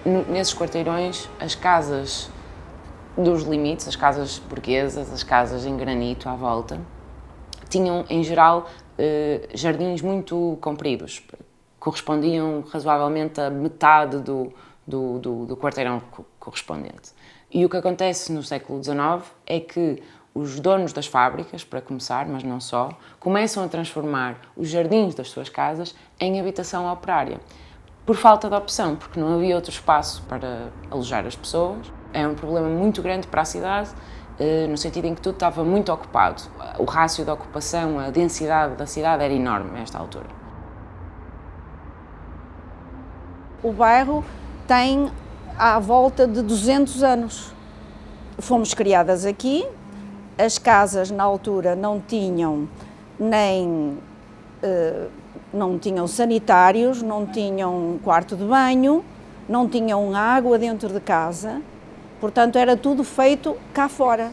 Nesses quarteirões, as casas dos limites, as casas burguesas, as casas em granito à volta, tinham, em geral, jardins muito compridos, correspondiam razoavelmente a metade do quarteirão correspondente. E o que acontece no século XIX é que os donos das fábricas, para começar, mas não só, começam a transformar os jardins das suas casas em habitação operária, por falta de opção, porque não havia outro espaço para alojar as pessoas. É um problema muito grande para a cidade, no sentido em que tudo estava muito ocupado. O rácio de ocupação, a densidade da cidade era enorme a esta altura. O bairro tem à volta de 200 anos. Fomos criadas aqui, as casas na altura não tinham não tinham sanitários, não tinham quarto de banho, não tinham água dentro de casa, portanto era tudo feito cá fora.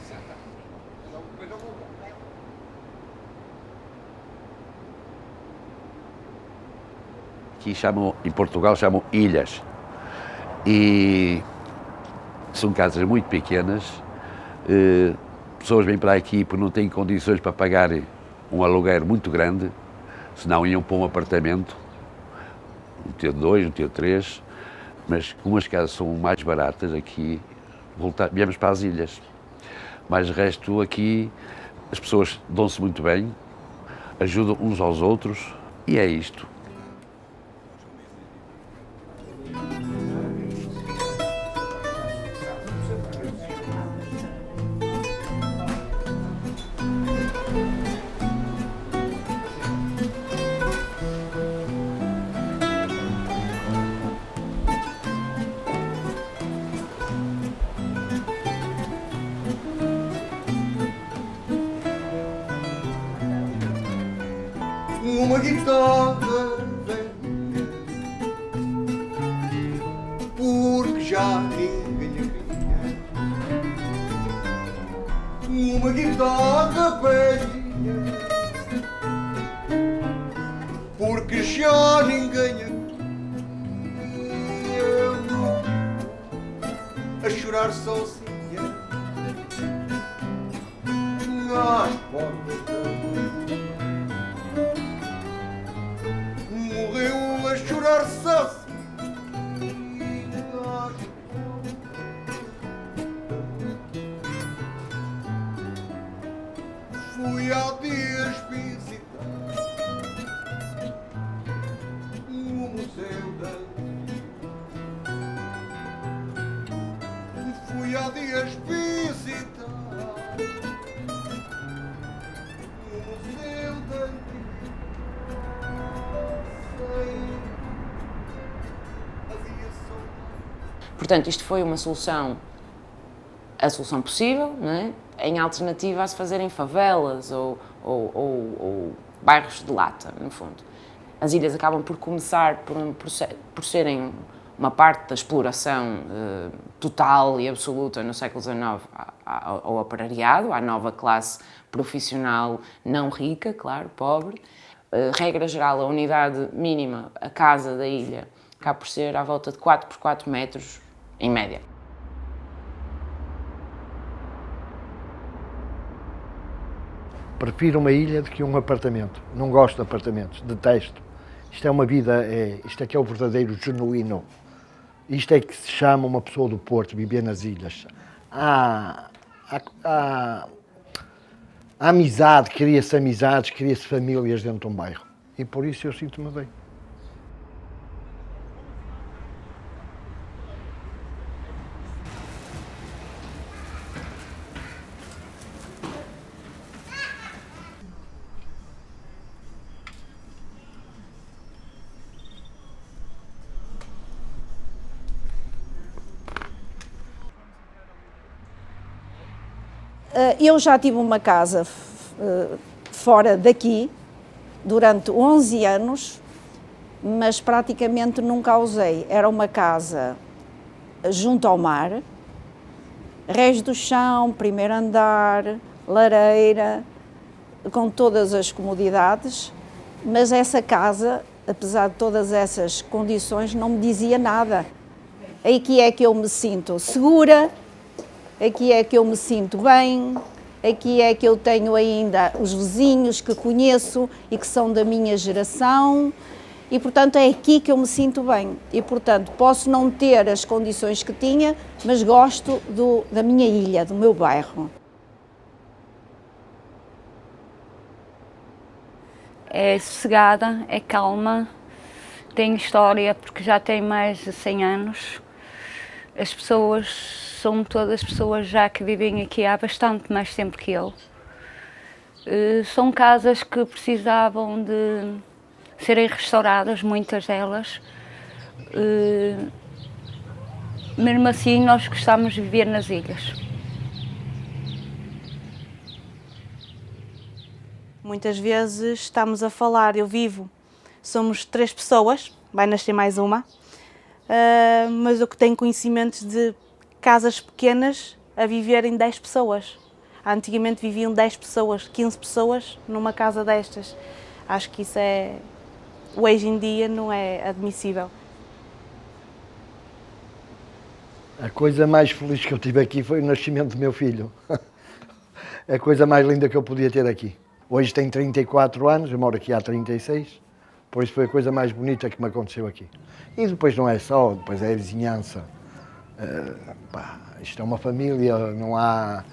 Aqui em Portugal chamam ilhas, e são casas muito pequenas. Pessoas vêm para aqui porque não têm condições para pagar um aluguer muito grande, senão iam para um apartamento, um T2, um T3, mas como as casas são mais baratas aqui, viemos para as ilhas. Mas o resto aqui, as pessoas dão-se muito bem, ajudam uns aos outros, e é isto. Uma guitarra velha, porque já ninguém a queria. Uma guitarra velha, porque já ninguém a queria. A chorar sozinha às portas da rua. Morreu a chorar sozinha. Fui há dias visitar o Museu da Vida. Fui há dias visitar o Museu da Vida. Portanto, isto foi uma solução, a solução possível, não é? Em alternativa a se fazerem favelas ou bairros de lata, no fundo. As ilhas acabam por começar por serem uma parte da exploração total e absoluta no século XIX ao operariado, à nova classe profissional não rica, claro, pobre. Regra geral, a unidade mínima, a casa da ilha, acaba por ser à volta de 4 por 4 metros, em média. Prefiro uma ilha do que um apartamento. Não gosto de apartamentos, detesto. Isto é uma vida, isto é que é o verdadeiro genuíno. Isto é que se chama uma pessoa do Porto, viver nas ilhas. A amizade, cria-se amizades, cria-se famílias dentro de um bairro. E por isso eu sinto-me bem. Eu já tive uma casa fora daqui durante 11 anos, mas praticamente nunca a usei. Era uma casa junto ao mar, rés do chão, primeiro andar, lareira, com todas as comodidades, mas essa casa, apesar de todas essas condições, não me dizia nada. aqui é que eu me sinto segura, aqui é que eu me sinto bem, aqui é que eu tenho ainda os vizinhos que conheço e que são da minha geração e, portanto, é aqui que eu me sinto bem. E, portanto, posso não ter as condições que tinha, mas gosto da minha ilha, do meu bairro. É sossegada, é calma, tem história porque já tem mais de 100 anos. As pessoas são todas pessoas já que vivem aqui há bastante mais tempo que eu. São casas que precisavam de serem restauradas, muitas delas. Mesmo assim, nós gostamos de viver nas ilhas. Muitas vezes estamos a falar, eu vivo, somos 3 pessoas, vai nascer mais uma, mas eu que tenho conhecimentos de casas pequenas a viverem 10 pessoas. Antigamente viviam 10 pessoas, 15 pessoas numa casa destas. Acho que isso hoje em dia não é admissível. A coisa mais feliz que eu tive aqui foi o nascimento do meu filho. É a coisa mais linda que eu podia ter aqui. Hoje tem 34 anos, eu moro aqui há 36, por isso foi a coisa mais bonita que me aconteceu aqui. E depois não é só, depois é a vizinhança. Isto é uma família, não há,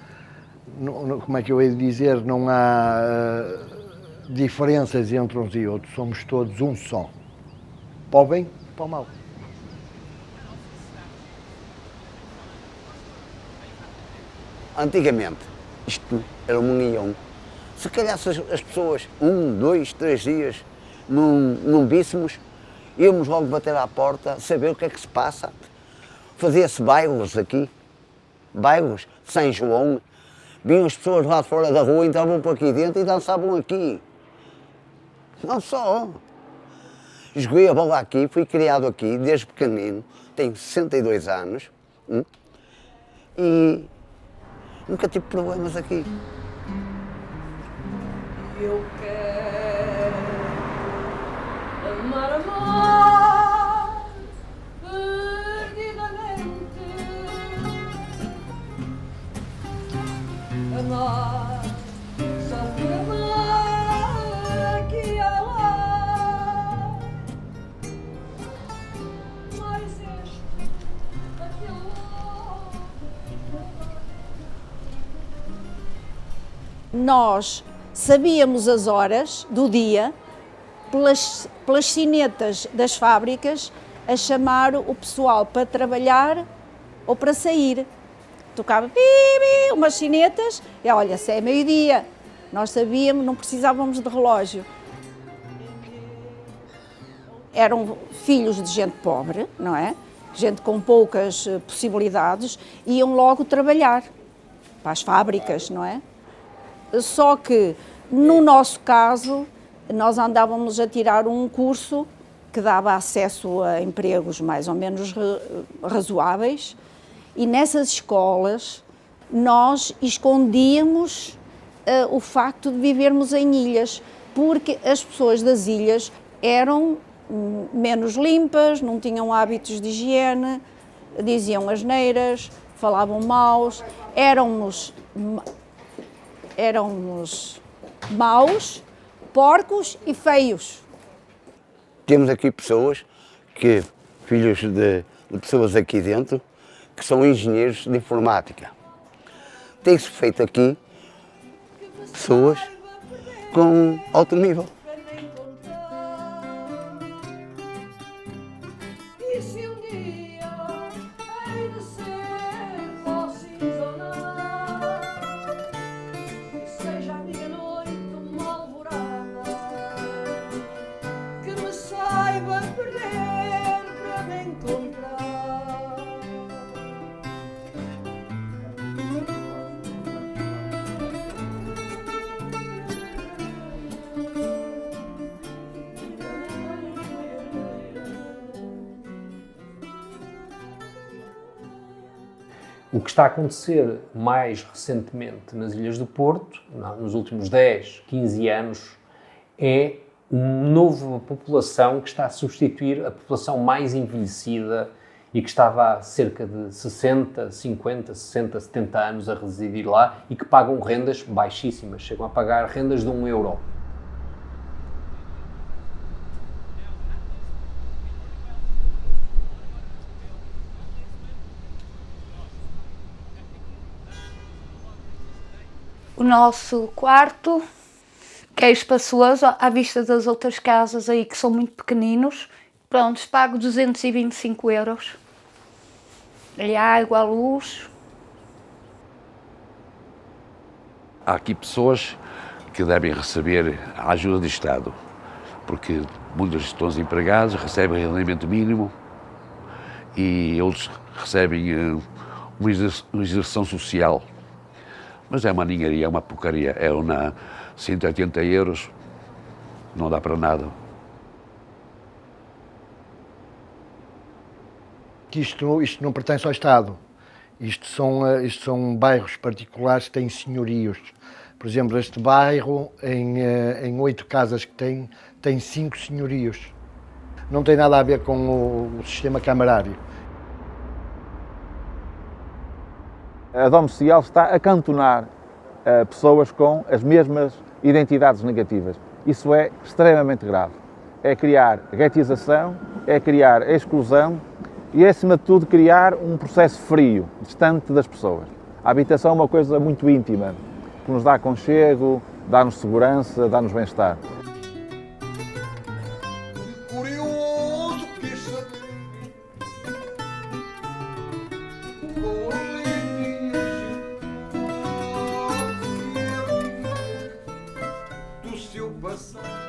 como é que eu hei de dizer, não há diferenças entre uns e outros, somos todos um só, para o bem e para o mal. Antigamente, isto era uma união. Se calhar se as pessoas, 1, 2, 3 dias, não víssemos, íamos logo bater à porta, saber o que é que se passa. Fazia-se bailes aqui, bailes de São João. Vinham as pessoas lá de fora da rua, entravam por aqui dentro e dançavam aqui. Não só. Joguei a bola aqui, fui criado aqui desde pequenino, tenho 62 anos e nunca tive problemas aqui. Eu quero amar perdidamente, amar só por amar aqui e lá, mais este, aquele lá. Nós sabíamos as horas do dia pelas sinetas das fábricas a chamar o pessoal para trabalhar ou para sair. Tocava umas sinetas e olha, se é meio-dia. Nós sabíamos, não precisávamos de relógio. Eram filhos de gente pobre, não é? Gente com poucas possibilidades, iam logo trabalhar para as fábricas, não é? Só que, no nosso caso, nós andávamos a tirar um curso que dava acesso a empregos mais ou menos razoáveis e nessas escolas nós escondíamos o facto de vivermos em ilhas, porque as pessoas das ilhas eram menos limpas, não tinham hábitos de higiene, diziam asneiras, falavam maus, éramos maus, porcos e feios. Temos aqui pessoas filhos de pessoas aqui dentro, que são engenheiros de informática. Tem-se feito aqui pessoas com alto nível. E se um dia hei de ser vocês ou não, seja a meia-noite uma alvorada, que me saiba perder para me encontrar. O que está a acontecer mais recentemente nas Ilhas do Porto, nos últimos 10, 15 anos, é uma nova população que está a substituir a população mais envelhecida e que estava há cerca de 60, 50, 60, 70 anos a residir lá e que pagam rendas baixíssimas, chegam a pagar rendas de €1. O nosso quarto, que é espaçoso, à vista das outras casas aí que são muito pequeninos. Pronto, pago €225. A água, a luz. Há aqui pessoas que devem receber a ajuda do Estado, porque muitos estão desempregados, recebem rendimento mínimo e outros recebem uma exerção social. Mas é uma ninharia, é uma porcaria. É 180 euros, não dá para nada. Que isto não pertence ao Estado. Isto são bairros particulares que têm senhorios. Por exemplo, este bairro, em 8 casas que tem 5 senhorios. Não tem nada a ver com o sistema camarário. A Dom Social está a cantonar pessoas com as mesmas identidades negativas. Isso é extremamente grave. É criar guetização, é criar exclusão e é, acima de tudo, criar um processo frio, distante das pessoas. A habitação é uma coisa muito íntima, que nos dá aconchego, dá-nos segurança, dá-nos bem-estar. Curioso quis saber com do seu passado.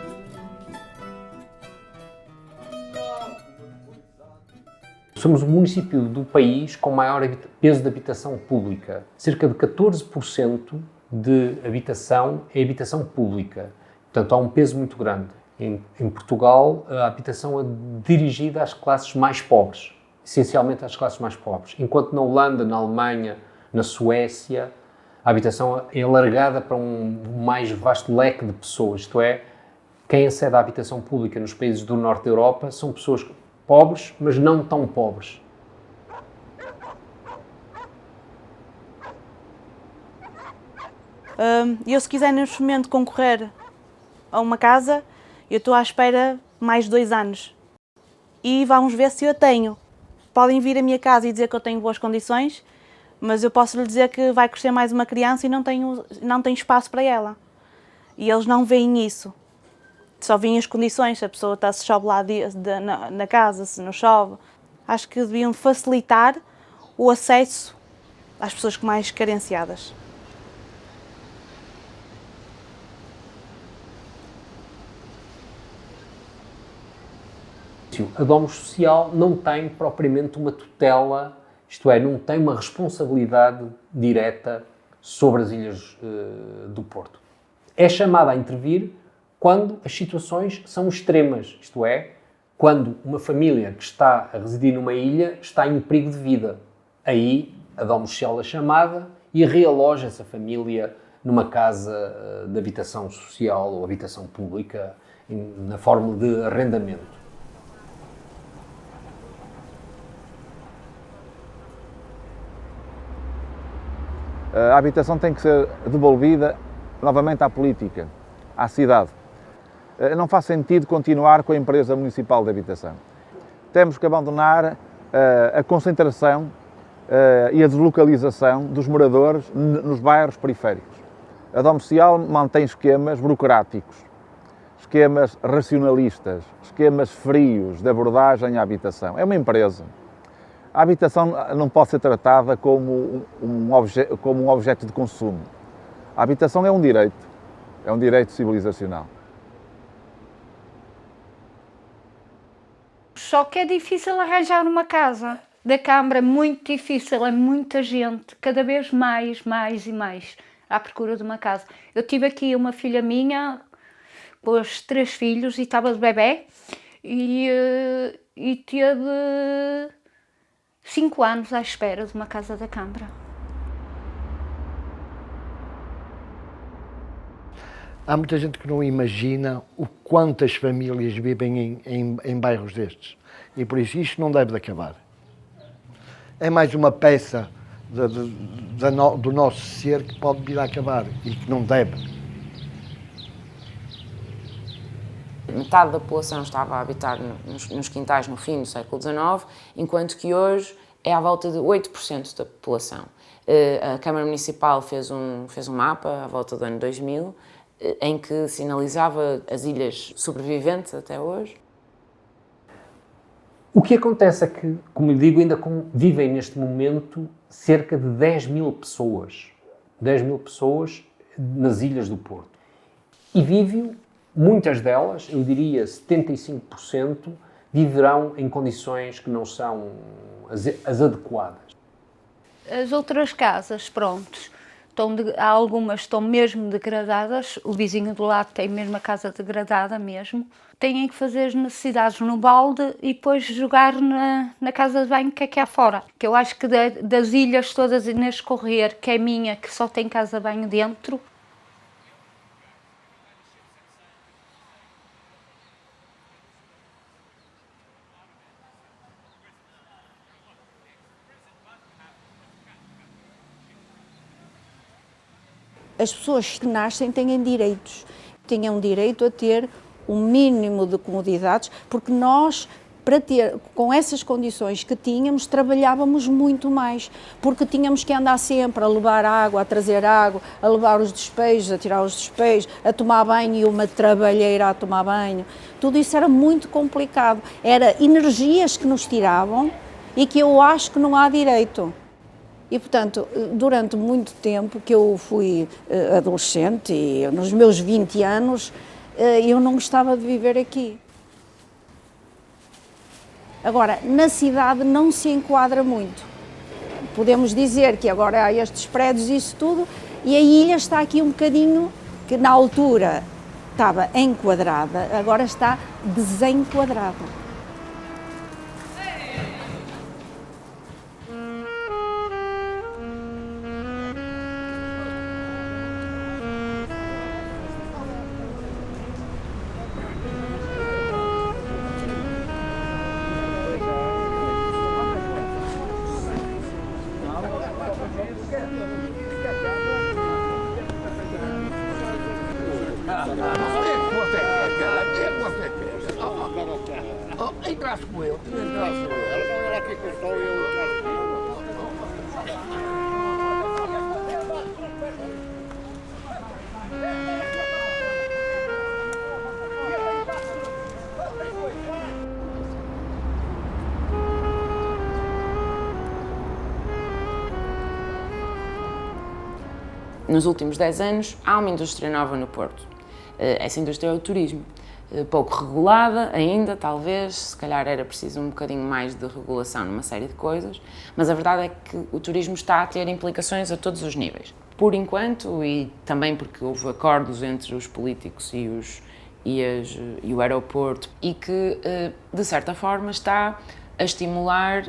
Somos o município do país com maior peso de habitação pública. Cerca de 14% de habitação é habitação pública. Portanto, há um peso muito grande. Em Portugal, a habitação é dirigida às classes mais pobres, essencialmente às classes mais pobres. Enquanto na Holanda, na Alemanha, na Suécia, a habitação é alargada para um mais vasto leque de pessoas. Isto é, quem acede à habitação pública nos países do norte da Europa são pessoas pobres, mas não tão pobres. Eu, se quiser neste momento concorrer a uma casa, eu estou à espera mais de 2 anos. E vamos ver se eu tenho. Podem vir à minha casa e dizer que eu tenho boas condições, mas eu posso lhe dizer que vai crescer mais uma criança e não tem espaço para ela. E eles não veem isso. Só veem as condições, se a pessoa está, se chove lá na casa, se não chove. Acho que deviam facilitar o acesso às pessoas mais carenciadas. A Domus Social não tem propriamente uma tutela, isto é, não tem uma responsabilidade direta sobre as ilhas do Porto. É chamada a intervir quando as situações são extremas, isto é, quando uma família que está a residir numa ilha está em perigo de vida. Aí a Domus Social é chamada e realoja essa família numa casa de habitação social ou habitação pública na forma de arrendamento. A habitação tem que ser devolvida novamente à política, à cidade. Não faz sentido continuar com a empresa municipal de habitação. Temos que abandonar a concentração e a deslocalização dos moradores nos bairros periféricos. A Dom Social mantém esquemas burocráticos, esquemas racionalistas, esquemas frios de abordagem à habitação. É uma empresa. A habitação não pode ser tratada como um objeto de consumo. A habitação é um direito civilizacional. Só que é difícil arranjar uma casa. Da Câmara é muito difícil, é muita gente, cada vez mais e mais, à procura de uma casa. Eu tive aqui uma filha minha, com os 3 filhos, e estava de bebê, e teve 5 anos à espera de uma casa da Câmara. Há muita gente que não imagina o quantas famílias vivem em bairros destes. E por isso isto não deve de acabar. é mais uma peça do nosso ser que pode vir a acabar e que não deve. Metade da população estava a habitar nos quintais no fim do século XIX, enquanto que hoje é à volta de 8% da população. A Câmara Municipal fez um mapa à volta do ano 2000, em que sinalizava as ilhas sobreviventes até hoje. O que acontece é que, como lhe digo, ainda vivem neste momento cerca de 10 mil pessoas. 10 mil pessoas nas ilhas do Porto. E vivem, muitas delas, eu diria 75%, viverão em condições que não são as adequadas. As outras casas, pronto, algumas estão mesmo degradadas, o vizinho do lado tem mesmo a casa degradada mesmo. Têm que fazer as necessidades no balde e depois jogar na casa de banho que é cá fora. Que eu acho que das ilhas todas neste correr, que é minha, que só tem casa de banho dentro, as pessoas que nascem têm direitos, tinham direito a ter o mínimo de comodidades, porque nós, para ter, com essas condições que tínhamos, trabalhávamos muito mais, porque tínhamos que andar sempre a levar água, a trazer água, a levar os despejos, a tirar os despejos, a tomar banho e uma trabalheira a tomar banho. Tudo isso era muito complicado, era energias que nos tiravam e que eu acho que não há direito. E, portanto, durante muito tempo que eu fui adolescente, e nos meus 20 anos, eu não gostava de viver aqui. Agora, na cidade não se enquadra muito. Podemos dizer que agora há estes prédios e isso tudo, e a ilha está aqui um bocadinho, que na altura estava enquadrada, agora está desenquadrada. Entraste com ele. Ela era aqui com o sol e eu entraste com ele. Nos últimos 10 anos, há uma indústria nova no Porto. Essa indústria é o turismo. Pouco regulada ainda, talvez, se calhar era preciso um bocadinho mais de regulação numa série de coisas, mas a verdade é que o turismo está a ter implicações a todos os níveis. Por enquanto, e também porque houve acordos entre os políticos e o aeroporto, e que, de certa forma, está a estimular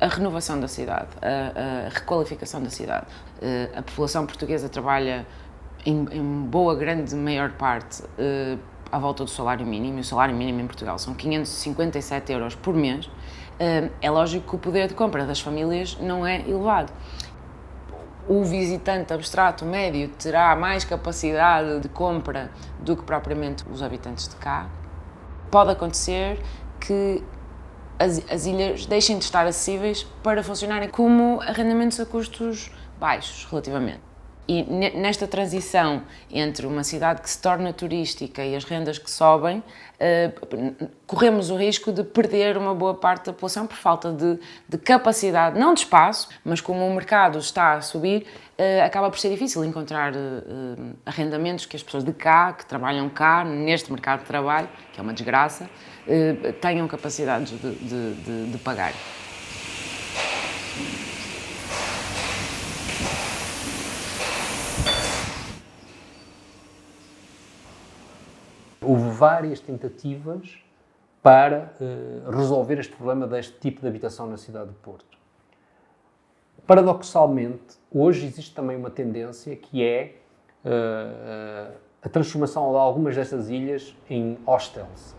a renovação da cidade, a requalificação da cidade. A população portuguesa trabalha, em boa, grande, maior parte, à volta do salário mínimo, e o salário mínimo em Portugal são 557 euros por mês. É lógico que o poder de compra das famílias não é elevado. O visitante abstrato médio terá mais capacidade de compra do que propriamente os habitantes de cá. Pode acontecer que as ilhas deixem de estar acessíveis para funcionarem como arrendamentos a custos baixos, relativamente. E nesta transição entre uma cidade que se torna turística e as rendas que sobem, corremos o risco de perder uma boa parte da população por falta de capacidade, não de espaço, mas como o mercado está a subir, acaba por ser difícil encontrar arrendamentos que as pessoas de cá, que trabalham cá, neste mercado de trabalho, que é uma desgraça, tenham capacidades de pagar. Houve várias tentativas para resolver este problema deste tipo de habitação na cidade do Porto. Paradoxalmente, hoje existe também uma tendência que é a transformação de algumas dessas ilhas em hostels.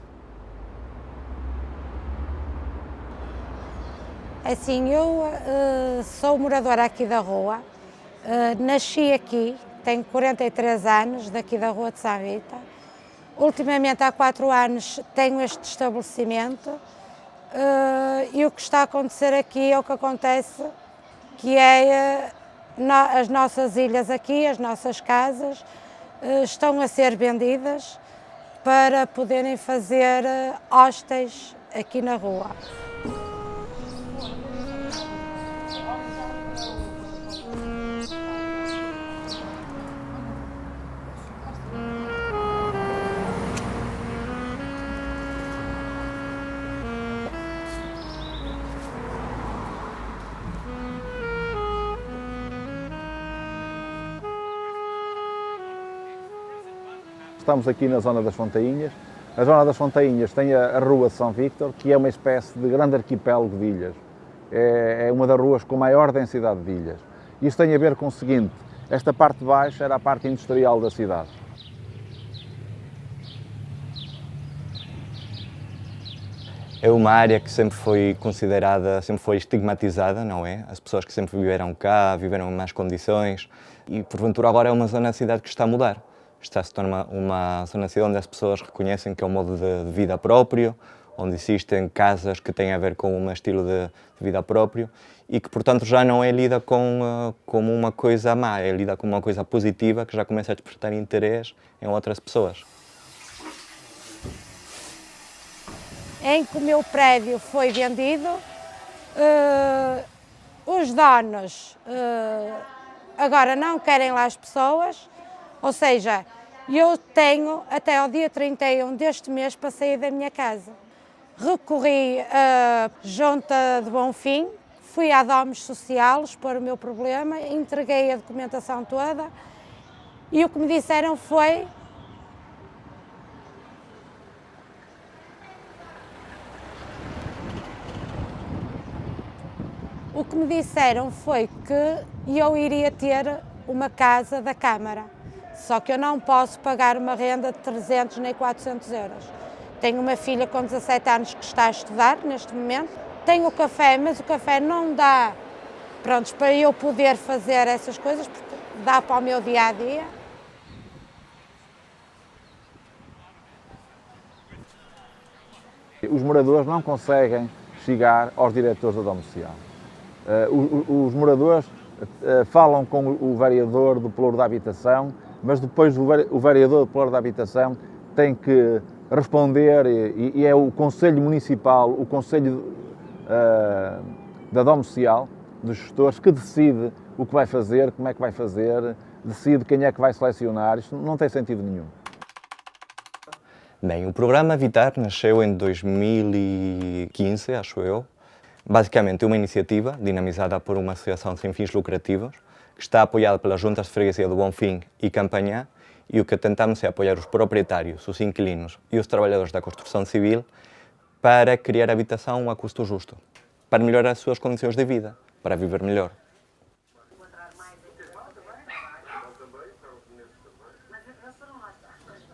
Assim, eu sou moradora aqui da rua, nasci aqui, tenho 43 anos, daqui da rua de São Rita. Ultimamente, há 4 anos, tenho este estabelecimento e o que está a acontecer aqui é o que acontece, que é as nossas ilhas aqui, as nossas casas, estão a ser vendidas para poderem fazer hostéis aqui na rua. Estamos aqui na zona das Fontainhas. A zona das Fontainhas tem a Rua de São Vítor, que é uma espécie de grande arquipélago de ilhas. É uma das ruas com maior densidade de ilhas. Isto tem a ver com o seguinte: esta parte de baixo era a parte industrial da cidade. É uma área que sempre foi considerada, sempre foi estigmatizada, não é? As pessoas que sempre viveram cá, viveram em más condições e, porventura, agora é uma zona da cidade que está a mudar. Está a se tornar uma zona da cidade onde as pessoas reconhecem que é um modo de vida próprio, onde existem casas que têm a ver com um estilo de vida próprio e que, portanto, já não é lida como uma coisa má, é lida como uma coisa positiva que já começa a despertar interesse em outras pessoas. Em que o meu prédio foi vendido, os donos agora não querem lá as pessoas, ou seja, eu tenho até ao dia 31 deste mês para sair da minha casa. Recorri à Junta de Bonfim, fui à Domus Social expor o meu problema, entreguei a documentação toda e o que me disseram foi que eu iria ter uma casa da Câmara, só que eu não posso pagar uma renda de 300 nem 400 euros. Tenho uma filha com 17 anos que está a estudar neste momento, tenho o café, mas o café não dá para eu poder fazer essas coisas, porque dá para o meu dia-a-dia. Os moradores não conseguem chegar aos diretores da Domus Social. Os moradores falam com o vereador do Pelouro da Habitação, mas depois o vereador do Pelouro da Habitação tem que responder e é o Conselho Municipal, o Conselho da Domus Social, dos gestores, que decide o que vai fazer, como é que vai fazer, decide quem é que vai selecionar. Isto não tem sentido nenhum. Bem, o programa Vitar nasceu em 2015, acho eu. Basicamente é uma iniciativa dinamizada por uma associação sem fins lucrativos, que está apoiada pelas juntas de freguesia do Bonfim e Campanhã, e o que tentamos é apoiar os proprietários, os inquilinos e os trabalhadores da construção civil para criar habitação a custo justo, para melhorar as suas condições de vida, para viver melhor.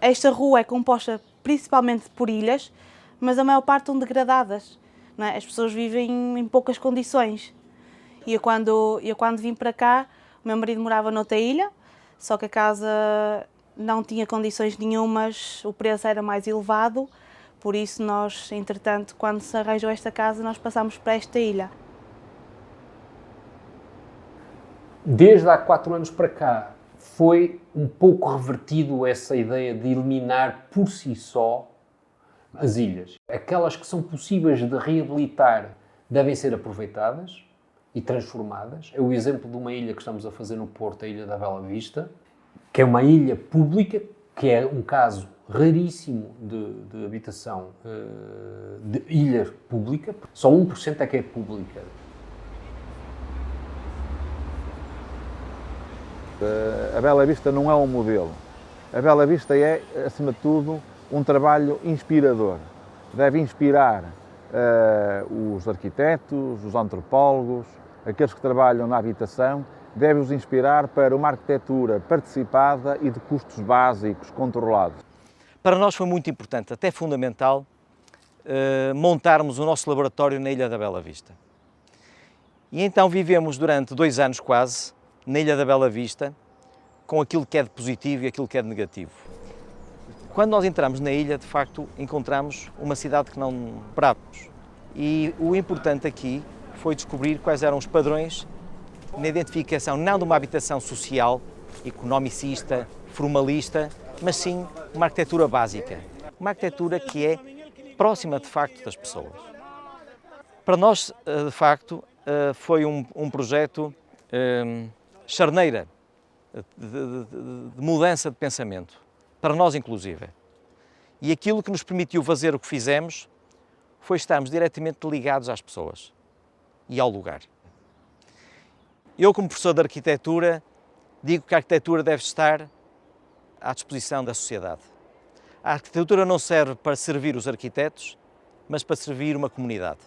Esta rua é composta principalmente por ilhas, mas a maior parte são degradadas. Não é? As pessoas vivem em poucas condições. E eu quando vim para cá, o meu marido morava noutra ilha, só que a casa não tinha condições nenhumas, o preço era mais elevado, por isso nós, entretanto, quando se arranjou esta casa, nós passámos para esta ilha. Desde há 4 anos para cá, foi um pouco revertido essa ideia de eliminar por si só as ilhas. Aquelas que são possíveis de reabilitar devem ser aproveitadas e transformadas. É o exemplo de uma ilha que estamos a fazer no Porto, a Ilha da Bela Vista, que é uma ilha pública, que é um caso raríssimo de habitação de ilha pública. Só 1% é que é pública. A Bela Vista não é um modelo. A Bela Vista é, acima de tudo, um trabalho inspirador. Deve inspirar os arquitetos, os antropólogos, aqueles que trabalham na habitação, deve-os inspirar para uma arquitetura participada e de custos básicos controlados. Para nós foi muito importante, até fundamental, montarmos o nosso laboratório na Ilha da Bela Vista. E então vivemos durante 2 anos quase na Ilha da Bela Vista, com aquilo que é de positivo e aquilo que é de negativo. Quando nós entramos na ilha, de facto, encontramos uma cidade que não esperávamos. E o importante aqui foi descobrir quais eram os padrões na identificação não de uma habitação social, economicista, formalista, mas sim uma arquitetura básica. Uma arquitetura que é próxima, de facto, das pessoas. Para nós, de facto, foi um projeto charneira de mudança de pensamento, para nós inclusive. E aquilo que nos permitiu fazer o que fizemos foi estarmos diretamente ligados às pessoas e ao lugar. Eu, como professor de arquitetura, digo que a arquitetura deve estar à disposição da sociedade. A arquitetura não serve para servir os arquitetos, mas para servir uma comunidade.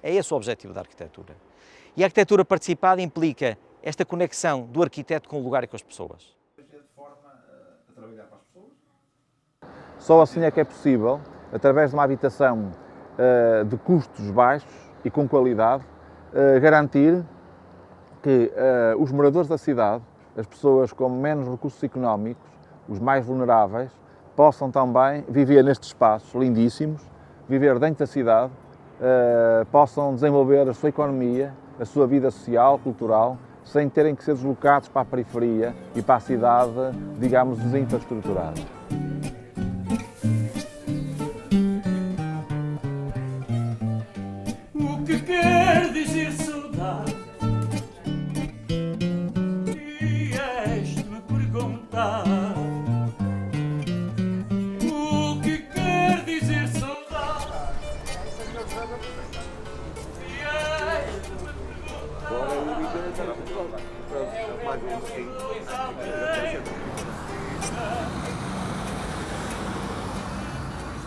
É esse o objetivo da arquitetura. E a arquitetura participada implica esta conexão do arquiteto com o lugar e com as pessoas. Só assim é que é possível, através de uma habitação de custos baixos e com qualidade, garantir que os moradores da cidade, as pessoas com menos recursos económicos, os mais vulneráveis, possam também viver nestes espaços lindíssimos, viver dentro da cidade, possam desenvolver a sua economia, a sua vida social, cultural, sem terem que ser deslocados para a periferia e para a cidade, digamos, desinfraestruturada. O que quer dizer saudade? Vieste-me perguntar. O que quer dizer saudade?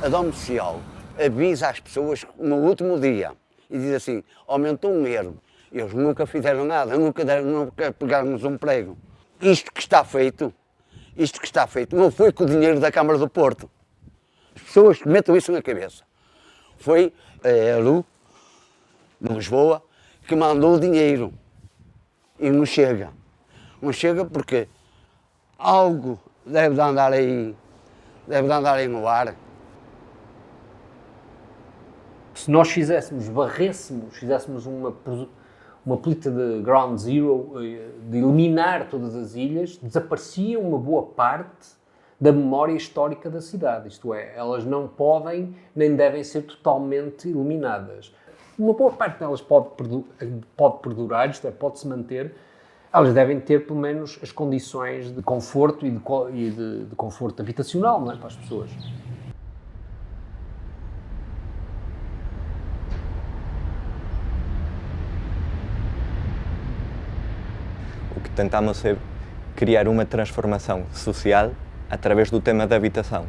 A Dom Social avisa às pessoas no último dia e diz assim, aumentou um euro. Eles nunca fizeram nada, nunca pegaram-nos um prego. Isto que está feito não foi com o dinheiro da Câmara do Porto. As pessoas metam isso na cabeça. Foi a ELU de Lisboa que mandou o dinheiro e não chega. Não chega porque algo deve de andar aí no ar. Se nós fizéssemos uma política de ground zero, de eliminar todas as ilhas, desaparecia uma boa parte da memória histórica da cidade. Isto é, elas não podem nem devem ser totalmente eliminadas. Uma boa parte delas pode perdurar, isto é, pode-se manter. Elas devem ter, pelo menos, as condições de conforto e de conforto habitacional, não é, para as pessoas. O que tentamos é criar uma transformação social através do tema da habitação.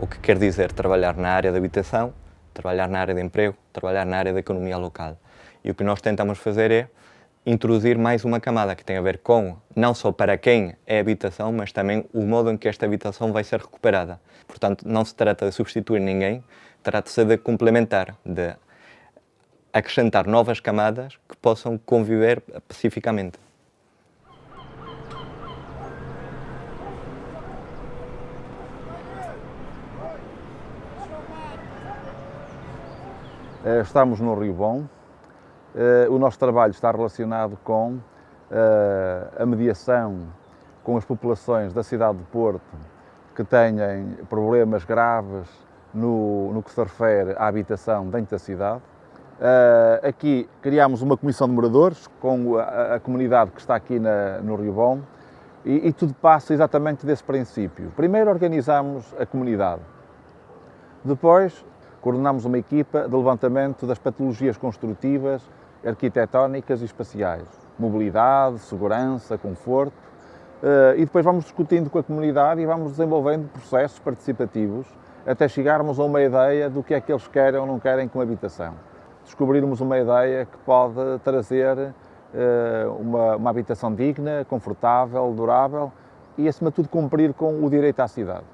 O que quer dizer trabalhar na área da habitação, trabalhar na área de emprego, trabalhar na área da economia local. E o que nós tentamos fazer é introduzir mais uma camada que tem a ver com, não só para quem é habitação, mas também o modo em que esta habitação vai ser recuperada. Portanto, não se trata de substituir ninguém, trata-se de complementar, de acrescentar novas camadas que possam conviver pacificamente. Estamos no Rio Bom. O nosso trabalho está relacionado com a mediação com as populações da cidade de Porto que têm problemas graves no que se refere à habitação dentro da cidade. Aqui criámos uma comissão de moradores com a comunidade que está aqui no Rio Bom e tudo passa exatamente desse princípio. Primeiro organizamos a comunidade, depois coordenamos uma equipa de levantamento das patologias construtivas, arquitetónicas e espaciais, mobilidade, segurança, conforto, e depois vamos discutindo com a comunidade e vamos desenvolvendo processos participativos até chegarmos a uma ideia do que é que eles querem ou não querem com a habitação. Descobrirmos uma ideia que pode trazer uma habitação digna, confortável, durável e, acima de tudo, cumprir com o direito à cidade.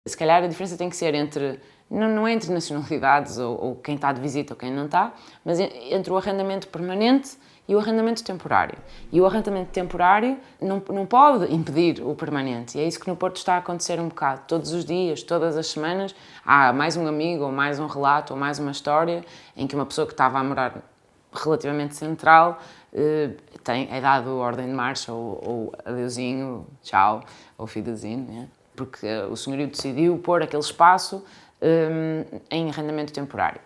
Se calhar a diferença tem que ser entre, não é entre nacionalidades ou quem está de visita ou quem não está, mas entre o arrendamento permanente e o arrendamento temporário. E o arrendamento temporário não pode impedir o permanente. E é isso que no Porto está a acontecer um bocado. Todos os dias, todas as semanas, há mais um amigo, ou mais um relato, ou mais uma história em que uma pessoa que estava a morar relativamente central é dado ordem de marcha ou adeusinho, tchau, ou fidezinho, né? Porque o senhorio decidiu pôr aquele espaço em arrendamento temporário.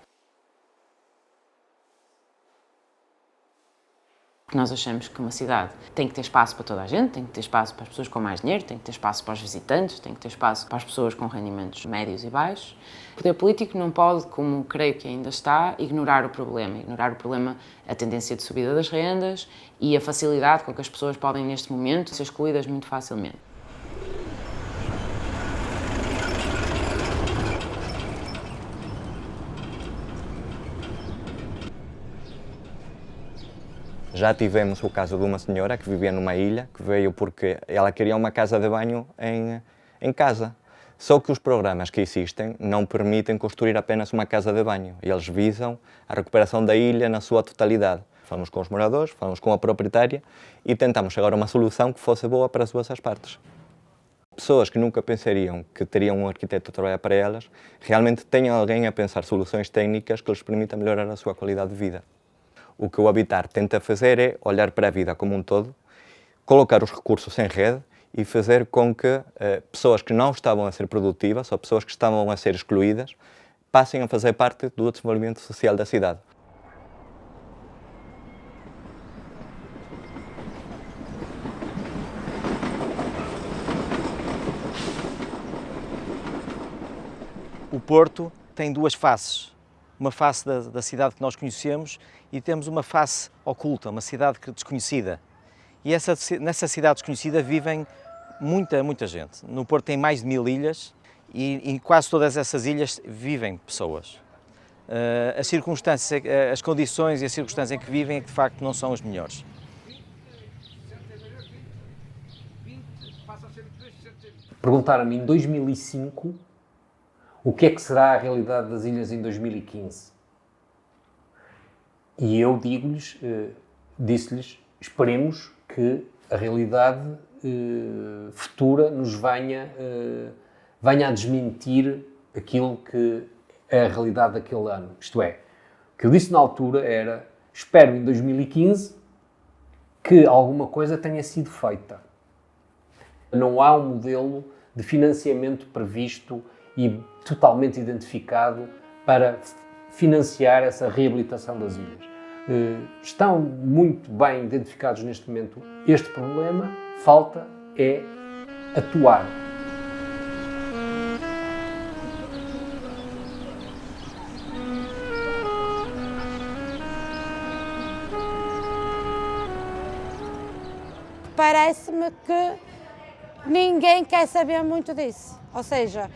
Nós achamos que uma cidade tem que ter espaço para toda a gente, tem que ter espaço para as pessoas com mais dinheiro, tem que ter espaço para os visitantes, tem que ter espaço para as pessoas com rendimentos médios e baixos. O poder político não pode, como creio que ainda está, ignorar o problema, a tendência de subida das rendas e a facilidade com que as pessoas podem, neste momento, ser excluídas muito facilmente. Já tivemos o caso de uma senhora que vivia numa ilha, que veio porque ela queria uma casa de banho em casa. Só que os programas que existem não permitem construir apenas uma casa de banho. Eles visam a recuperação da ilha na sua totalidade. Falamos com os moradores, falamos com a proprietária e tentamos chegar a uma solução que fosse boa para as duas partes. Pessoas que nunca pensariam que teriam um arquiteto a trabalhar para elas, realmente têm alguém a pensar soluções técnicas que lhes permitam melhorar a sua qualidade de vida. O que o Habitar tenta fazer é olhar para a vida como um todo, colocar os recursos em rede e fazer com que pessoas que não estavam a ser produtivas ou pessoas que estavam a ser excluídas passem a fazer parte do desenvolvimento social da cidade. O Porto tem duas faces. Uma face da cidade que nós conhecemos e temos uma face oculta, uma cidade desconhecida. E nessa cidade desconhecida vivem muita gente. No Porto tem mais de 1000 ilhas e em quase todas essas ilhas vivem pessoas. As circunstâncias, as condições e as circunstâncias em que vivem é que de facto não são as melhores. Perguntaram-me em 2005 o que é que será a realidade das ilhas em 2015. E eu disse-lhes, esperemos que a realidade futura nos venha a desmentir aquilo que é a realidade daquele ano. Isto é, o que eu disse na altura era, espero em 2015 que alguma coisa tenha sido feita. Não há um modelo de financiamento previsto e totalmente identificado para financiar essa reabilitação das ilhas. Estão muito bem identificados neste momento este problema, falta é atuar. Parece-me que ninguém quer saber muito disso, ou seja,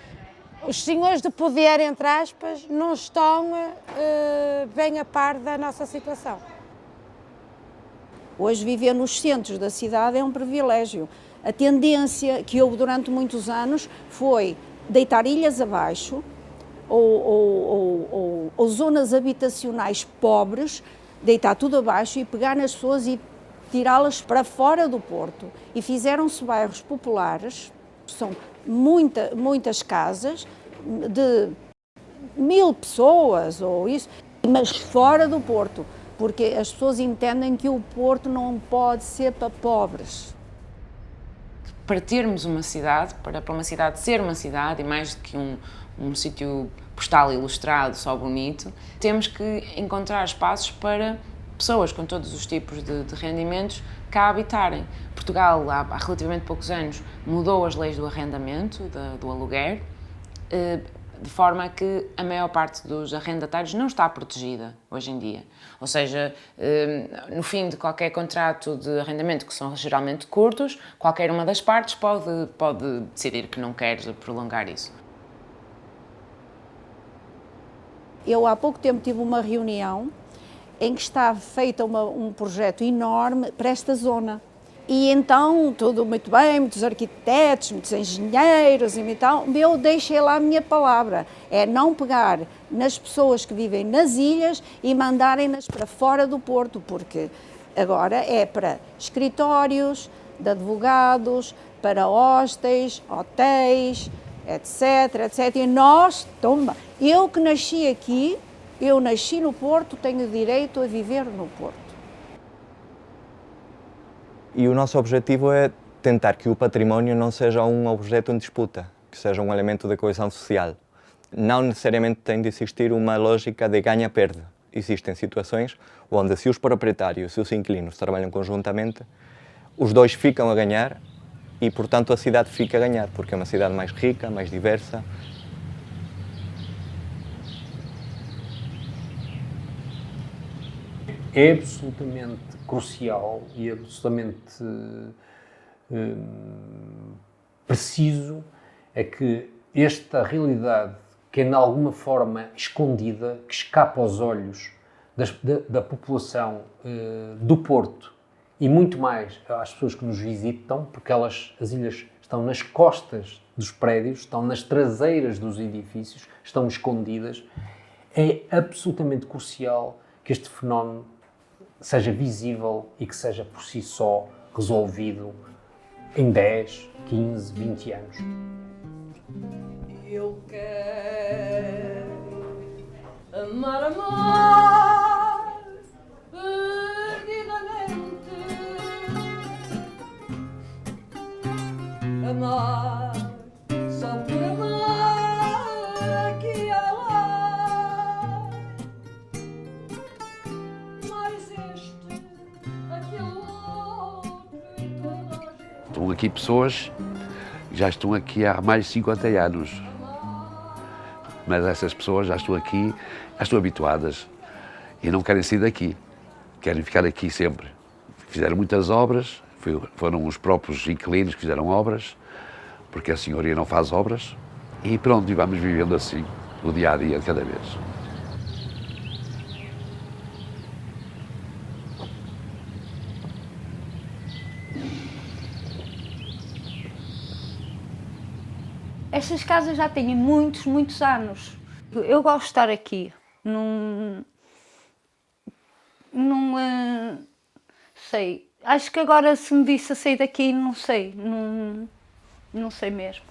os senhores de poder, entre aspas, não estão bem a par da nossa situação. Hoje viver nos centros da cidade é um privilégio. A tendência que houve durante muitos anos foi deitar ilhas abaixo ou zonas habitacionais pobres, deitar tudo abaixo e pegar nas pessoas e tirá-las para fora do Porto. E fizeram-se bairros populares, são muitas casas de 1000 pessoas ou isso, mas fora do Porto, porque as pessoas entendem que o Porto não pode ser para pobres. Para termos uma cidade, para uma cidade ser uma cidade e mais do que um sítio postal ilustrado, só bonito, temos que encontrar espaços para pessoas com todos os tipos de rendimentos cá habitarem. Portugal, há relativamente poucos anos, mudou as leis do arrendamento, do aluguer, de forma que a maior parte dos arrendatários não está protegida hoje em dia. Ou seja, no fim de qualquer contrato de arrendamento, que são geralmente curtos, qualquer uma das partes pode decidir que não quer prolongar isso. Eu há pouco tempo tive uma reunião em que está feito um projeto enorme para esta zona E então, tudo muito bem, muitos arquitetos, muitos engenheiros e tal, eu deixei lá a minha palavra, é não pegar nas pessoas que vivem nas ilhas e mandarem-nas para fora do Porto, porque agora é para escritórios de advogados, para hostéis, hotéis, etc, etc. E nós, toma, eu que nasci aqui, eu nasci no Porto, tenho direito a viver no Porto. E o nosso objetivo é tentar que o património não seja um objeto em disputa, que seja um elemento de coesão social. Não necessariamente tem de existir uma lógica de ganha-perde. Existem situações onde, se os proprietários e os inquilinos trabalham conjuntamente, os dois ficam a ganhar e, portanto, a cidade fica a ganhar, porque é uma cidade mais rica, mais diversa. É absolutamente crucial e absolutamente preciso é que esta realidade, que é de alguma forma escondida, que escapa aos olhos da população do Porto e muito mais às pessoas que nos visitam, porque as ilhas estão nas costas dos prédios, estão nas traseiras dos edifícios, estão escondidas, é absolutamente crucial que este fenómeno seja visível e que seja por si só resolvido em 10, 15, 20 anos. Eu quero amar, amar perdidamente, amar só por amar aqui e lá, mas este, aquele outro e toda a gente. Estão aqui pessoas que já estão aqui há mais de 50 anos. Mas essas pessoas já estão aqui, já estão habituadas e não querem sair daqui. Querem ficar aqui sempre. Fizeram muitas obras, foram os próprios inquilinos que fizeram obras, porque a senhoria não faz obras. E pronto, e vamos vivendo assim, o dia a dia de cada vez. Estas casas já têm muitos, muitos anos. Eu gosto de estar aqui. Não sei. Acho que agora, se me visse a sair daqui, não sei. Não sei mesmo.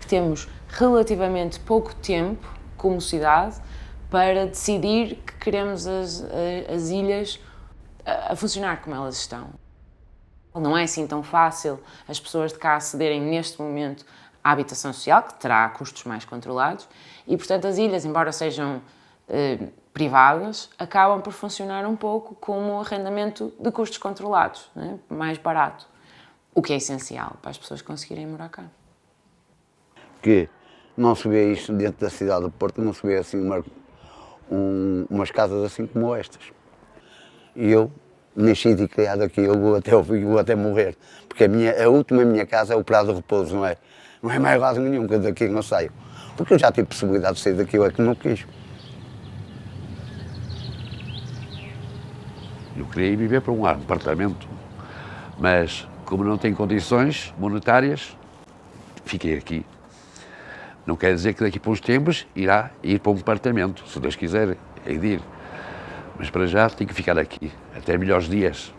Temos relativamente pouco tempo, como cidade, para decidir que queremos as ilhas a funcionar como elas estão. Não é assim tão fácil as pessoas de cá acederem neste momento à habitação social, que terá custos mais controlados, e portanto as ilhas, embora sejam privadas, acabam por funcionar um pouco como arrendamento de custos controlados, né? Mais barato, o que é essencial para as pessoas conseguirem morar cá. Que não se vê isto dentro da cidade do Porto, não se vê assim umas casas assim como estas. E eu, nascido e criado aqui, eu vou até ao fim, vou até morrer. Porque a última minha casa é o Prado de Repouso, não é? Não é mais lado nenhum que daqui não saio. Porque eu já tive possibilidade de sair daqui, eu é que não quis. Eu queria ir viver para um apartamento, mas como não tenho condições monetárias, fiquei aqui. Não quer dizer que daqui para uns tempos irá ir para um apartamento, se Deus quiser, é de ir. Mas para já tenho que ficar aqui, até melhores dias.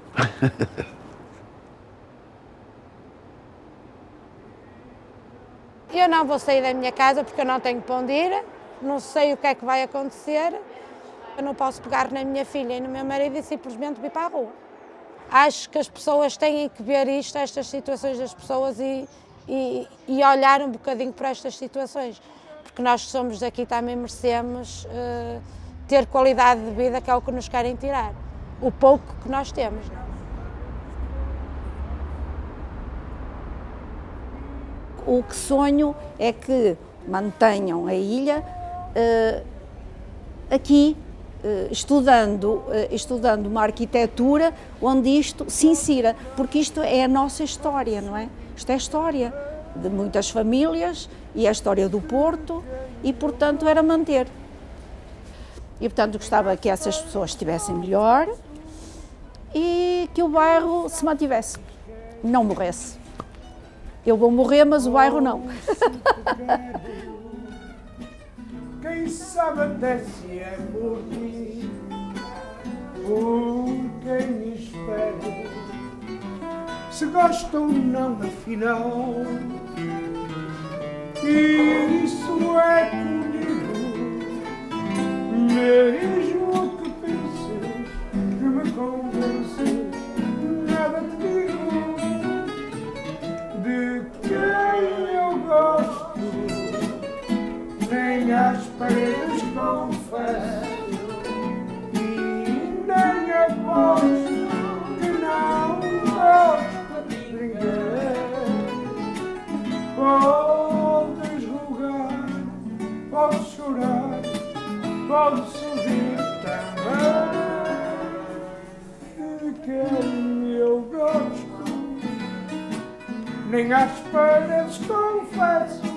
Eu não vou sair da minha casa porque eu não tenho para onde ir, não sei o que é que vai acontecer. Eu não posso pegar na minha filha e no meu marido e simplesmente vir para a rua. Acho que as pessoas têm que ver isto, estas situações das pessoas e olhar um bocadinho para estas situações, porque nós que somos daqui também merecemos ter qualidade de vida, que é o que nos querem tirar, o pouco que nós temos. O que sonho é que mantenham a ilha aqui, estudando uma arquitetura onde isto se insira, porque isto é a nossa história, não é? Isto é história. de muitas famílias e a história do Porto e, portanto, era manter. E, portanto, gostava que essas pessoas estivessem melhor e que o bairro se mantivesse, não morresse. Eu vou morrer, mas o bairro não. Quem sabe até se é por mim, por quem espera, se gosta ou não, afinal. Isso é comigo, mesmo que penses que me convences, nada te digo de quem eu gosto, nem às paredes confesso e nem aposto que não gosto de ninguém. Podes rogar, podes chorar, podes sorrir também, de quem eu gosto, nem às paredes confesso